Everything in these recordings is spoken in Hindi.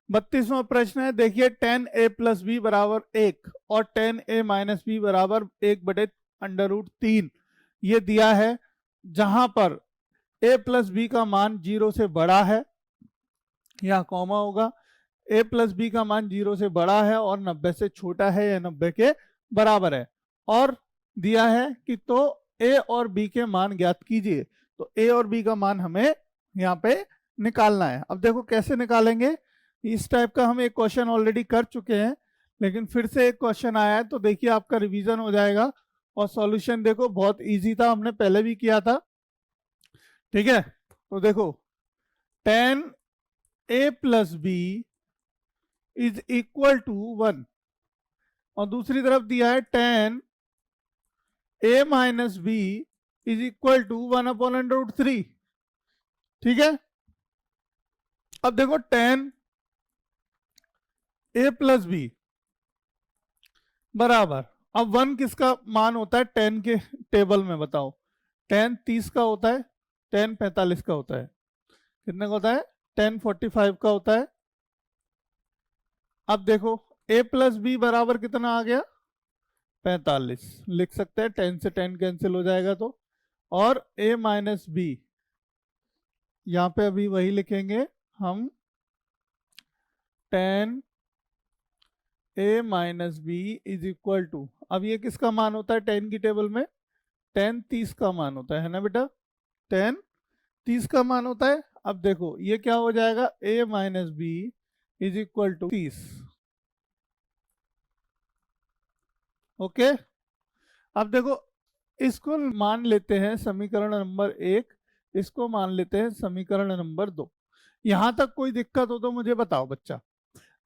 32वां प्रश्न है, देखिए 10a प्लस बी बराबर 1 और 10a माइनस बी बराबर 1/√3 ये दिया है, जहां पर a प्लस बी का मान 0 से बड़ा है, यहाँ कॉमा होगा, a प्लस बी का मान 0 से बड़ा है और 90 से छोटा है या 90 के बराबर है, और दिया है कि तो a और b के मान ज्ञात कीजिए। तो a और b का मान हमें यहाँ पे निकालना है। अब देखो कैसे निकालेंगे, इस टाइप का हम एक क्वेश्चन ऑलरेडी कर चुके हैं, लेकिन फिर से एक क्वेश्चन आया है, तो देखिए आपका रिवीजन हो जाएगा और सॉल्यूशन देखो बहुत इजी था, हमने पहले भी किया था। ठीक है, तो देखो 10a plus B is equal to 1 और दूसरी तरफ दिया है 10a minus B is equal to 1/√3। ठीक है, अब देखो 10a प्लस बी बराबर, अब 1 किसका मान होता है 10 के टेबल में, बताओ 10 30 का होता है, 10 45 का होता है, कितने का होता है 10 45 का होता है। अब देखो a प्लस बी बराबर कितना आ गया 45, लिख सकते हैं 10 से 10 कैंसिल हो जाएगा तो, और a माइनस बी यहाँ पे अभी वही लिखेंगे हम 10a minus B is equal to, अब ये किसका मान होता है 10 की टेबल में 10 30 का मान होता है ना बेटा, 10 30 का मान होता है। अब देखो ये क्या हो जाएगा a minus B is equal to 30। Okay, अब देखो इसको मान लेते हैं समीकरण नंबर 1, इसको मान लेते हैं समीकरण नंबर 2। यहां तक कोई दिक्कत हो तो मुझे बताओ बच्चा।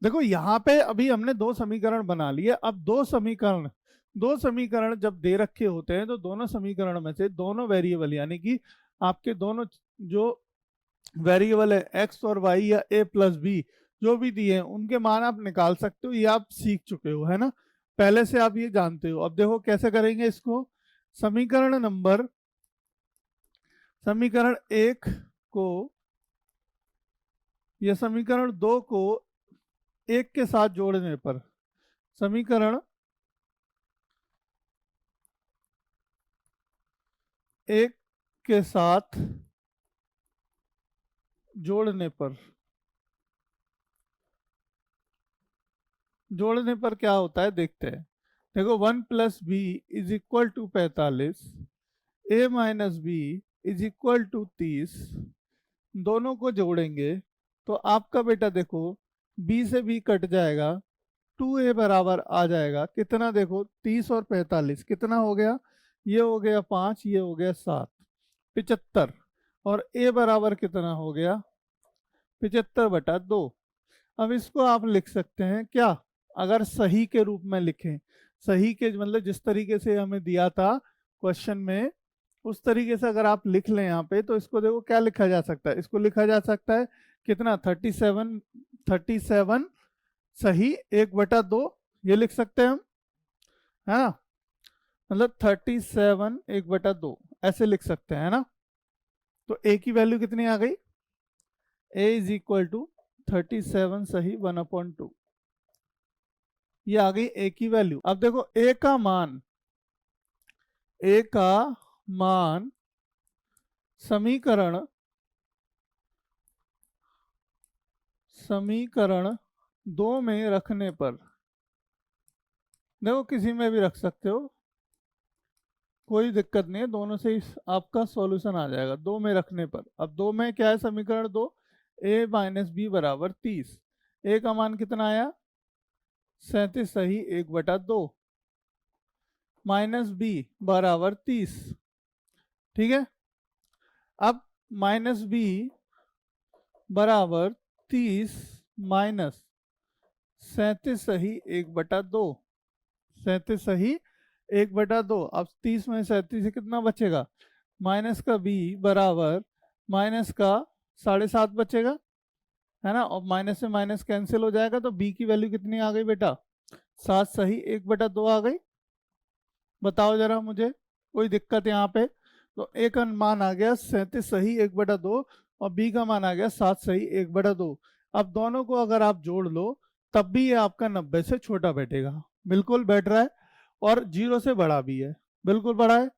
देखो यहाँ पे अभी हमने दो समीकरण बना लिए, अब दो समीकरण जब दे रखे होते हैं तो दोनों समीकरण में से दोनों वेरिएबल, यानी कि आपके दोनों जो वेरिएबल है x और y या a प्लस बी जो भी दिए हैं उनके मान आप निकाल सकते हो, ये आप सीख चुके हो है ना, पहले से आप ये जानते हो। अब देखो कैसे करेंगे इसको, समीकरण 1 को या समीकरण 2 को 1 के साथ जोड़ने पर, समीकरण 1 के साथ जोड़ने पर क्या होता है देखते हैं। देखो 1 plus B is equal to 45, a minus B is equal to 30, दोनों को जोड़ेंगे तो आपका बेटा देखो b से b कट जाएगा, 2a बराबर आ जाएगा कितना, देखो 30 और 45 कितना हो गया, ये हो गया 5, ये हो गया 7, 75, और a बराबर कितना हो गया 75/2। अब इसको आप लिख सकते हैं क्या, अगर सही के रूप में लिखें, सही के मतलब जिस तरीके से हमें दिया था क्वेश्चन में उस तरीके से अगर आप लिख लें यहाँ पे, तो इसको देखो क्या लिखा जा सकता है, इसको लिखा जा सकता है कितना 37 सही 1/2, ये लिख सकते हैं हम, है ना, मतलब 37 1/2 ऐसे लिख सकते हैं, है ना। तो a की वैल्यू कितनी आ गई, a इज इक्वल टू 37 सही 1/2, ये आ गई a की वैल्यू। अब देखो a का मान समीकरण 2 में रखने पर, देखो किसी में भी रख सकते हो कोई दिक्कत नहीं है, दोनों से आपका सॉल्यूशन आ जाएगा 2 में रखने पर। अब 2 में क्या है, समीकरण 2 a माइनस बी बराबर 30, a का मान कितना आया 37 सही 1/2 माइनस बी बराबर 30। ठीक है, अब माइनस बी बराबर 30 माइनस 37 सही 1/2, 37 सही 1/2, अब 30 में 37 से कितना बचेगा, माइनस का b बराबर माइनस का 7.5 बचेगा, है ना, और माइनस से माइनस कैंसिल हो जाएगा, तो b की वैल्यू कितनी आ गई बेटा 7 सही 1/2 आ गई। बताओ जरा मुझे, कोई दिक्कत यहाँ पे, तो a का मान आ गया 37 सही 1/2 और b का मान आ गया 7 सही 1/2। अब दोनों को अगर आप जोड़ लो तब भी ये आपका 90 से छोटा बैठेगा, बिल्कुल बैठ रहा है, और 0 से बड़ा भी है, बिल्कुल बड़ा है।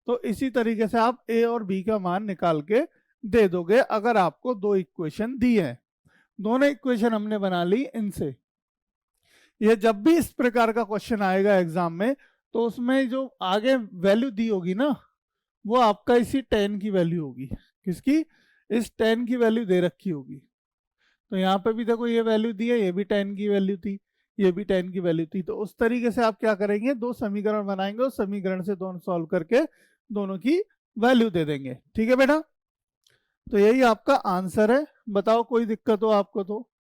तो इसी तरीके से आप ए और बी का मान निकाल के दे दोगे अगर आपको दो इक्वेशन दी है। दोनों इक्वेशन हमने बना ली इनसे। ये जब भी इस प्रकार का क्वेश्चन आएगा एग्जाम में तो उसमें जो आगे वैल्यू दी होगी ना वो आपका इसी 10 की वैल्यू होगी। किसकी? इस 10 की वैल्यू दे रखी होगी। तो यहाँ पे भी देखो ये वैल्यू दी है, ये भी 10 की वैल्यू थी, ये भी 10 की वैल्यू थी। तो उस तरीके से आप क्या करेंगे, दो समीकरण बनाएंगे और समीकरण से दोनों सॉल्व करके दोनों की वैल्यू दे देंगे। ठीक है बेटा, तो यही आपका आंसर है। बताओ कोई दिक्कत हो आपको तो।